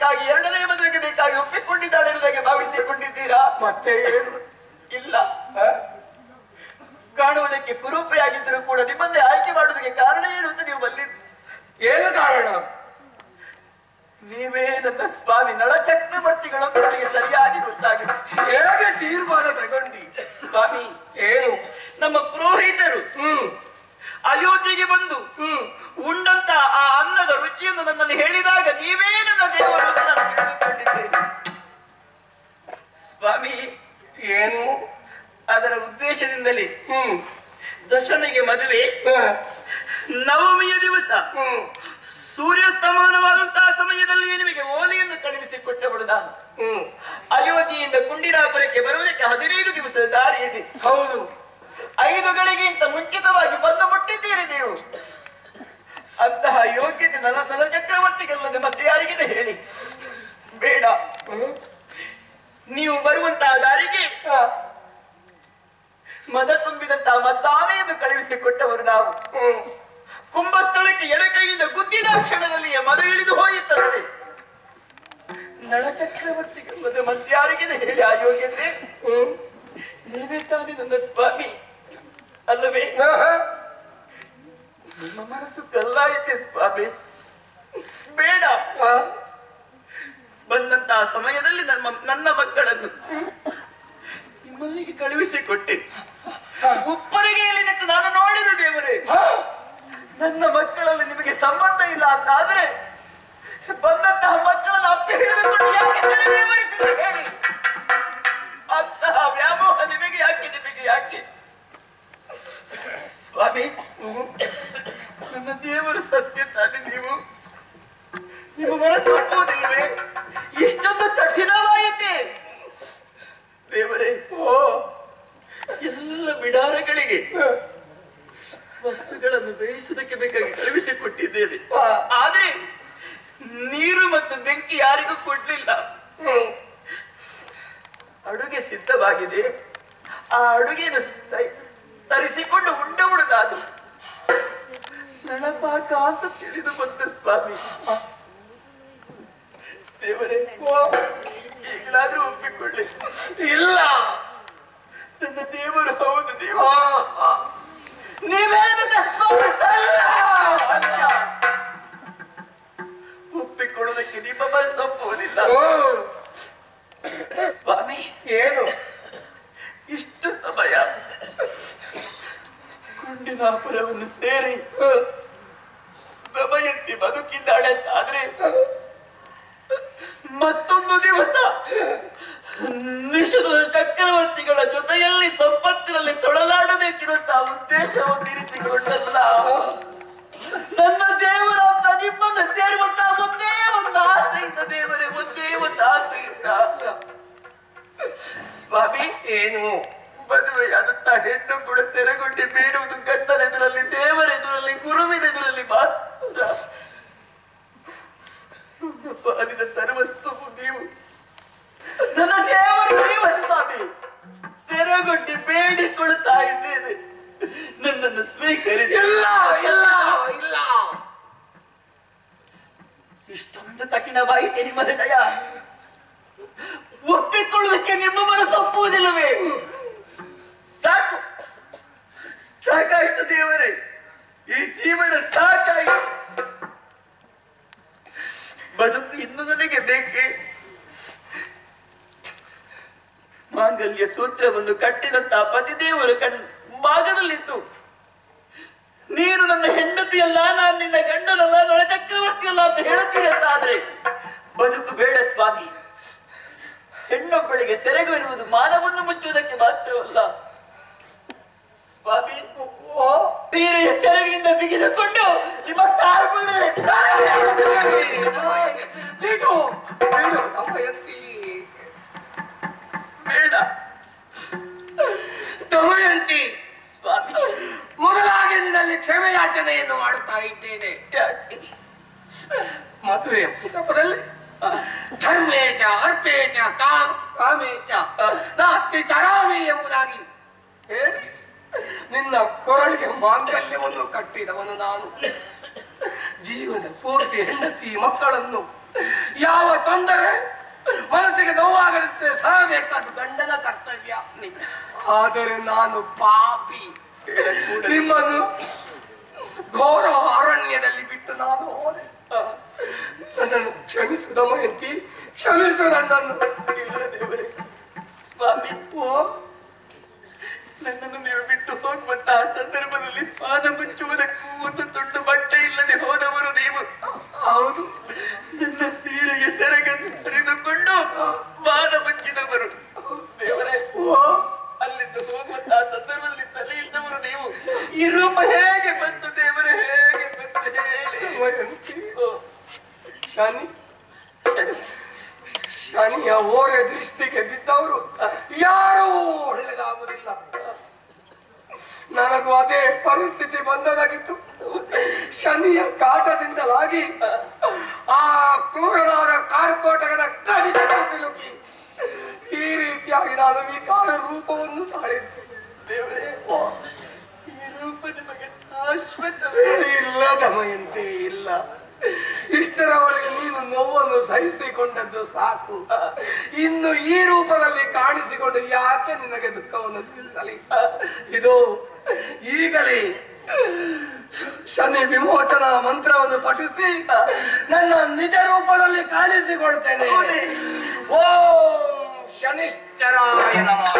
ಬೇಕಾಗಿ ಎರಡನೇ ಮದುವೆಗೆ ಬೇಕಾಗಿ ಒಪ್ಪಿಕೊಂಡಿದ್ದಾಳೆ ಎನ್ನುವುದಾಗಿ ಭಾವಿಸಿಕೊಂಡಿದ್ದೀರಾ? ಮತ್ತೆ ಇಲ್ಲ, ಕಾಣುವುದಕ್ಕೆ ಕುರೂಪಿಯಾಗಿದ್ದರೂ ಕೂಡ ನಿಮ್ಮನ್ನೇ ಆಯ್ಕೆ ಮಾಡುವುದಕ್ಕೆ ಕಾರಣ ಏನು ಅಂತ ನೀವು ಬಲ್ಲಿದ್ದು. ಏನು ಕಾರಣ? ನೀವೇ ನನ್ನ ಸ್ವಾಮಿ ನಳಚಕ್ರವರ್ತಿಗಳು ನನಗೆ ಸರಿಯಾಗಿ ಗೊತ್ತಾಗಿದೆ. ಹೇಗೆ ತೀರ್ಮಾನ ತಗೊಂಡಿ? ಸ್ವಾಮಿ, ಏನು? ನಮ್ಮ ಪುರೋಹಿತರು ಅಯೋಧ್ಯೆಗೆ ಬಂದು ಉಂಡಂತ ಆ ಅನ್ನದ ರುಚಿಯನ್ನು ನನ್ನನ್ನು ಹೇಳಿದಾಗ ನೀವೇ ನನ್ನ ದೇವರು ಅಂತ ನಾನು ತಿಳಿದುಕೊಂಡಿದ್ದೇನೆ. ಸ್ವಾಮಿ, ಏನು? ಅದರ ಉದ್ದೇಶದಿಂದಲೇ ದಶಮಿಗೆ ಮದುವೆ, ನವಮಿಯ ದಿವಸ ಸೂರ್ಯಸ್ತಮಾನವಾದಂತಹ ಸಮಯದಲ್ಲಿ ನಿಮಗೆ ಓಲೆಯನ್ನು ಕಳುಹಿಸಿಕೊಟ್ಟವಳು ನಾನು. ಅಯೋಧ್ಯೆಯಿಂದ ಕುಂಡಿರಾಪುರಕ್ಕೆ ಬರುವುದಕ್ಕೆ 15 ದಿವಸದ ದಾರಿ ಇದೆ. ಹೌದು, 5 ಗಳಿಗಿಂತ ಮುಂಚಿತವಾಗಿ ಬಂದು ಮುಟ್ಟಿದ್ದೀರಿ ನೀವು. ಅಂತಹ ಯೋಗ್ಯತೆ ನನ್ನ ಚಕ್ರವರ್ತಿಗೆಲ್ಲದೆ ಮತ್ತೆ ಯಾರಿಗಿದೆ ಹೇಳಿ? ಬೇಡ, ನೀವು ಬರುವಂತಹ ದಾರಿಗೆ ಮದ ತುಂಬಿದಂತಹ ಮದ್ದಾನೆಯನ್ನು ಕಳುಹಿಸಿಕೊಟ್ಟವರು ನಾವು. ಕುಂಭಸ್ಥಳಕ್ಕೆ ಎಡಕೈಯಿಂದ ಗುದ್ದಿದ ಕ್ಷಣದಲ್ಲಿಯೇ ಮದ ಇಳಿದು ಹೋಯಿತಂತೆ. ನಳಚಕ್ರವರ್ತಿಗೆಲ್ಲದೆ ಮತ್ತಾರಿಗಿದೆ ಹೇಳಿ ಆ ಯೋಗ್ಯತೆ? ನೀವೇ ತಾನೇ ನನ್ನ ಸ್ವಾಮಿ ಅಲ್ಲವೇ? ನಿಮ್ಮ ಮನಸ್ಸು ಕಲ್ಲಾಯಿತೆ ಸ್ವಾಮಿ. ಬೇಡ, ಬಂದಂತಹ ಸಮಯದಲ್ಲಿ ನನ್ನ ಮಕ್ಕಳನ್ನು ನಿಮ್ಮಲ್ಲಿಗೆ ಕಳುಹಿಸಿಕೊಟ್ಟೆ. ಉಪ್ಪರಿಗೆಯಲ್ಲಿ ನಿಂತು ನಾನು ನೋಡಿದ ದೇವರೇ, ನನ್ನ ಮಕ್ಕಳಲ್ಲಿ ನಿಮಗೆ ಸಂಬಂಧ ಇಲ್ಲ ಅಂತ ಆದ್ರೆ ಬಂದಂತಹ ಮಕ್ಕಳನ್ನು ಅಪ್ಪಿ ಹಿಡಿದುಕೊಂಡು ಯಾಕೆ ತಲೆಮರೆಸಿದ್ರೆ ಹೇಳಿ? ಅಂತಹ ವ್ಯಾಮೋಹ ನಿಮಗೆ ಯಾಕೆ? ಸ್ವಾಮಿ, ನನ್ನ ದೇವರು ಸತ್ಯ ತಾನೆ. ನಿಮ್ಮ ಮನಸ್ಸು ಒಪ್ಪುವುದಿಲ್ಲವೇ? ಇಷ್ಟೊಂದು ಕಠಿಣವಾಯಿತೆ ದೇವರೇ. ಎಲ್ಲ ಬಿಡಾರಗಳಿಗೆ ವಸ್ತುಗಳನ್ನು ಬೇಯಿಸುವುದಕ್ಕೆ ಬೇಕಾಗಿ ಕಳುಹಿಸಿಕೊಟ್ಟಿದ್ದೇವೆ. ಆದ್ರೆ ನೀರು ಮತ್ತು ಬೆಂಕಿ ಯಾರಿಗೂ ಕೊಡ್ಲಿಲ್ಲ. ಅಡುಗೆ ಸಿದ್ಧವಾಗಿದೆ. ಆ ಅಡುಗೆಯನ್ನು ತರಿಸಿಕೊಂಡು ಉಂಡವಳು ನಾನು. ನಳಪಾಕ ಅಂತ ತಿಳಿದು ಬಂದ ಸ್ವಾಮಿ. ದೇವರೇ, ಈಗಲಾದ್ರೂ ಒಪ್ಪಿಕೊಳ್ಳಿ. ಇಲ್ಲ, ನನ್ನ ದೇವರು ಹೌದು. ನೀವೇ ನನ್ನ ಸ್ವಾಮಿ. ಒಪ್ಪಿಕೊಳ್ಳುವುದಕ್ಕೆ ನಿಮ್ಮ ಮನಸ್ಸು ಒಪ್ಪುವುದಿಲ್ಲ ಸ್ವಾಮಿ. ಏನು? ಇಷ್ಟು ಸಮಯ ಕುಂಡಿನಾಪುರವನ್ನು ಸೇರಿ ದಮಯಂತಿ ಬದುಕಿದ್ದಾಳೆ ಅಂತಾದ್ರೆ ಮತ್ತೊಂದು ದಿವಸ ನಿಷಧದ ಚಕ್ರವರ್ತಿಗಳ ಜೊತೆಯಲ್ಲಿ ಸಂಪತ್ತಿನಲ್ಲಿ ತೊಳಲಾಡಬೇಕಿರುವಂತಹ ಉದ್ದೇಶವನ್ನು ಇರಿಸಿಕೊಂಡಲ್ಲ. ನನ್ನ ದೇವರ ಅಂತ ನಿಮ್ಮನ್ನು ಸೇರುವಂತಹ ಒಂದೇ ಒಂದು ಆಸೆ ಇದ್ದ ದೇವರೇ, ಒಂದೇ ಒಂದು ಆಸೆ ಇದ್ದ ಸ್ವಾಮಿ. ಏನು? ಮದುವೆಯಾದಂತಹ ಹೆಣ್ಣು ಕೂಡ ಸೆರೆಗೊಂಡು ಬೇಡುವುದು ಗಂಡನ ಎದುರಲ್ಲಿ, ದೇವರ ಎದುರಲ್ಲಿ, ಗುರುವಿನ ಎದುರಲ್ಲಿ ಮಾತ್ರ. ಪಾಲಿನ ಸರ್ವಸ್ವವು ನೀವು, ನನ್ನ ದೇವರು ನೀವು ಸ್ವಾಮಿ. ಸೆರೆಗೊಂಡು ಬೇಡಿಕೊಳ್ತಾ ಇದ್ದೇನೆ, ನನ್ನನ್ನು ಸ್ವೀಕರಿಸಿ. ಇಲ್ಲ, ಇಷ್ಟೊಂದು ಕಠಿಣವಾಯಿತೆ ನಿಮ್ಮ ಹೃದಯ. ಒಪ್ಪಿಕೊಳ್ಳುವುದಕ್ಕೆ ನಿಮ್ಮ ಮನಸ್ಸು ಒಪ್ಪುವುದಿಲ್ಲವೇ? ಸಾಕಾಯಿತು ದೇವರೇ, ಈ ಜೀವನ ಸಾಕಾಯಿತು. ಬದುಕು ಇನ್ನು ನನಗೆ ಬೇಕೆ? ಮಾಂಗಲ್ಯ ಸೂತ್ರವನ್ನು ಕಟ್ಟಿದಂತಹ ಪತಿದೇವರು ಭಾಗದಲ್ಲಿದ್ದು, ನೀನು ನನ್ನ ಹೆಂಡತಿಯಲ್ಲ, ನಾನು ನಿನ್ನ ಗಂಡನಲ್ಲ, ನಳಚಕ್ರವರ್ತಿಯಲ್ಲ ಅಂತ ಹೇಳ್ತೀರಿ ಅಂತ ಆದ್ರೆ ಬದುಕು ಬೇಡ ಸ್ವಾಮಿ. ಹೆಣ್ಣೊಬ್ಬಳಿಗೆ ಸೆರೆಗಿರುವುದು ಮಾನವನ್ನು ಮುಚ್ಚುವುದಕ್ಕೆ ಮಾತ್ರವಲ್ಲ ಸ್ವಾಮಿ. ತೀರೆಯ ಸೆರಗಿನಿಂದ ಬಿಗಿದುಕೊಂಡು ನಿಮ್ಮ ಕಾರ್ಬುಲರೆ ಬೇಡ ದಮಯಂತಿ. ಸ್ವಾಮಿ, ಮೊದಲಾಗಿ ನಿನ್ನಲ್ಲಿ ಕ್ಷಮೆಯಾಚನೆಯನ್ನು ಮಾಡುತ್ತಾ ಇದ್ದೇನೆ. ಮದುವೆ ಮಂಟಪದಲ್ಲಿ ಧರ್ಮೇಚ ಅರ್ಥೇಚ ಕಾಮೇಚ ನಾಸ್ತಿ ಚರಾಮಿ ಎಂಬುದಾಗಿ ಹೇಳಿ ನಿನ್ನ ಕೊರಳಿಗೆ ಮಾಂಗಲ್ಯವನ್ನು ಕಟ್ಟಿದವನು ನಾನು. ಜೀವನ ಪೂರ್ತಿ ಹೆಂಡತಿ ಮಕ್ಕಳನ್ನು ಯಾವ ತೊಂದರೆ ಮನಸ್ಸಿಗೆ ನೋವಾಗದಂತೆ ಸಹಬೇಕಾದ ಗಂಡನ ಕರ್ತವ್ಯ. ಆದರೆ ನಾನು ಪಾಪಿ. ನಿಮ್ಮನ್ನು ಘೋರ ಅರಣ್ಯದಲ್ಲಿ ಬಿಟ್ಟು ನಾನು ಹೋದೆ. ನನ್ನನ್ನು ಕ್ಷಮಿಸು ದಮಯಂತಿ, ಕ್ಷಮಿಸು ನನ್ನನ್ನು. ಇಲ್ಲ ದೇವರೇ, ಸ್ವಾಮಿ, ನನ್ನನ್ನು ನೀವು ಬಿಟ್ಟು ಹೋಗುವಂತಹ ಸಂದರ್ಭದಲ್ಲಿ ಪಾನ ಮುಚ್ಚುವುದಕ್ಕೂ ಒಂದು ತುಂಡು ಬಟ್ಟೆ ಇಲ್ಲದೆ ಹೋದವರು ನೀವು. ಹೌದು, ನನ್ನ ಸೀರೆಗೆ ಸೆರಗನ್ನು ಹರಿದುಕೊಂಡು ಪಾನ ಮುಚ್ಚಿದವರು ದೇವರೇ. ಅಲ್ಲಿಂದ ಹೋಗುವಂತಹ ಸಂದರ್ಭದಲ್ಲಿ ತಲೆ ಇದ್ದವರು ನೀವು. ಈ ರೂಪ ಹೇಗೆ ಬಂತು ದೇವರೇ, ಹೇಗೆ ಬಂತು ಹೇಳಿ. ಶನಿಯ ಓರೆ ದೃಷ್ಟಿಗೆ ಬಿದ್ದವರು ಯಾರೂ ಒಳ್ಳೆದಾಗುವುದಿಲ್ಲ. ನನಗೂ ಅದೇ ಪರಿಸ್ಥಿತಿ ಬಂದದಾಗಿತ್ತು. ಶನಿಯ ಕಾಟದಿಂದಲಾಗಿ ಆ ಕ್ರೂರನಾದ ಕಾರ್ಕೋಟಕದ ಕಡಿಮೆ ಸಿಲುಕಿ ಈ ರೀತಿಯಾಗಿ ನಾನು ವಿಕಾರ ರೂಪವನ್ನು ತಾಳಿದ್ದೇನೆ. ದೇವರೇ, ಈ ರೂಪ ನಿಮಗೆ ಶಾಶ್ವತವೇ? ಇಲ್ಲ ದಮಯಂತಿ, ಇಲ್ಲ. ಇಷ್ಟರವರೆಗೆ ನೀನು ನೋವನ್ನು ಸಹಿಸಿಕೊಂಡದ್ದು ಸಾಕು. ಇನ್ನು ಈ ರೂಪದಲ್ಲಿ ಕಾಣಿಸಿಕೊಂಡು ಯಾಕೆ ನಿನಗೆ ದುಃಖವನ್ನು ತಿಳಿಸಲಿ? ಇದು ಈಗಲೇ ಶನಿ ವಿಮೋಚನ ಮಂತ್ರವನ್ನು ಪಠಿಸಿ ನನ್ನ ನಿಜ ರೂಪದಲ್ಲಿ ಕಾಣಿಸಿಕೊಳ್ತೇನೆ. ಓಂ ಶನಿಶ್ಚರಾಯ ನಮಃ.